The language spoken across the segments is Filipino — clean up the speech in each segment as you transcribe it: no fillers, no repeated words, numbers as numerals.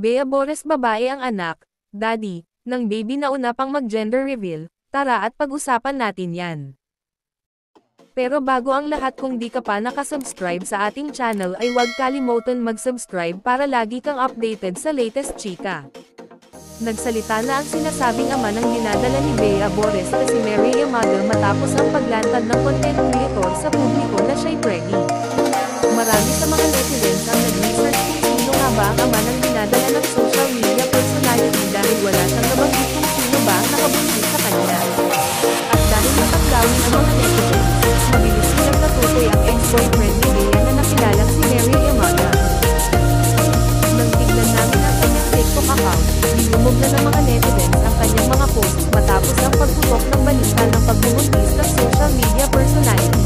Bea Bores babae ang anak, daddy, ng baby na una pang mag-gender reveal, tara at pag-usapan natin yan. Pero bago ang lahat, kung di ka pa nakasubscribe sa ating channel ay huwag kalimutan mag-subscribe para lagi kang updated sa latest chika. Nagsalita na ang sinasabing ama ng dinadala ni Bea Bores na si Mary Yamada matapos ang paglantad ng content creator sa publiko na siya'y preggy. Marami sa mga netizens ang nag-research kung sino nga ba ang ama ng dinadala ng social media personality dahil wala siyang nabanggit kung sino ba ang nakabuntis sa kanya. At dahil mataglawin ang mga netizens, mabilis silang natukoy ang ex-boyfriend ni Bea na nakilalang si Mary Yamada. Nang tignan namin ang kanyang TikTok account, dinumog na ng mga netizens ang kanyang mga posts matapos ang pagputok ng balita ng pagbubuntis ng social media personality.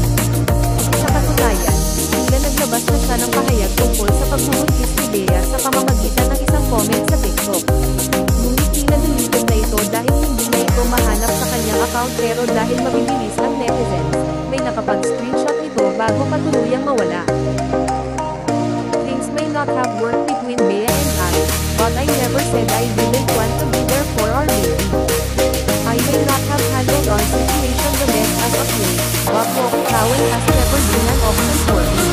Sa katunayan, tila naglabas na siya ng pahayag tungkol sa pagbubuntis ni Bea sa pamamagitan ng isang comment sa TikTok. Ngunit tila deleted na ito dahil hindi na ito mahanap sa kanyang account, pero dahil mabibilis ang netizens, may nakapag-screenshot ito bago patuluyang mawala. Things may not have worked between Bea and I, but I never said I didn't want to be there for our baby. I may not have handled our situation the best as of late, but walking away has never been an option for me.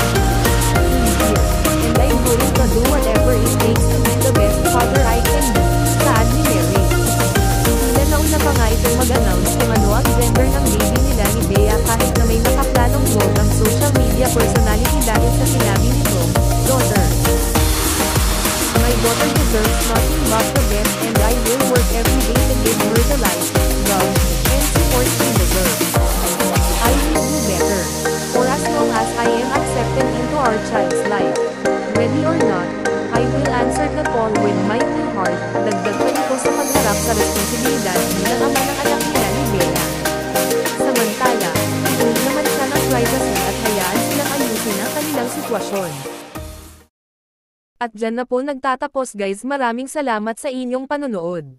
He's here, and I'm going to do whatever it takes to be the best father I can be, saad ni Mary. Tila nauna pa nga itong mag-announce kung ano ang gender ng baby nila ni Bea kahit na may nakaplanong vlog ang social media personality dahil sa sinabi nito, "Daughter. My daughter deserves nothing but the best, and I will work every day to give her the life, love, and support she deserves. I will do better. For as long as I am accepted into our child's life. Ready or not, I will answer the call with my full heart." Dagdag pa nito sa pagharap sa responsibilidad bilang ama ng anak nila ni Bea. Samantala, hindi naman siya ng privacy at hayaan silang ayusin ang kanilang sitwasyon. At dyan na po nagtatapos guys, maraming salamat sa inyong panonood.